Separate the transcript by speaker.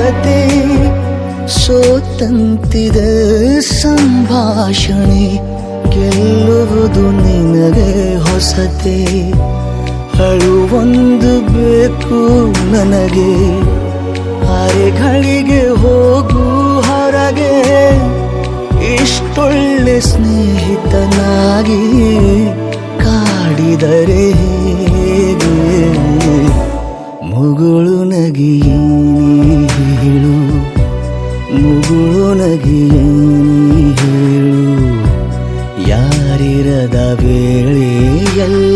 Speaker 1: ಕತೆ ಸೋತಂತಿದೆ ಸಂಭಾಷಣೆ ಗೆಲ್ಲುವುದು ನಿನಗೆ ಹೊಸತೆ ಅಳುವೊಂದು ಬೇಕು ನನಗೆ ಅರೆಗಳಿಗೆ ಹೋಗು ಹೊರಗೆ ಇಷ್ಟೊಳ್ಳೆ ಸ್ನೇಹಿತನಾಗಿ ಕಾಡಿದರೆ ಹೇಗೆ ಮುಗುಳು ನಗಿಯೇನಿ ಹೇಳು ಮುಗುಳು ನಗಿಯೇನಿ ಹೇಳು ಯಾರಿರದ ವೇಳೆಯಲ್ಲಿ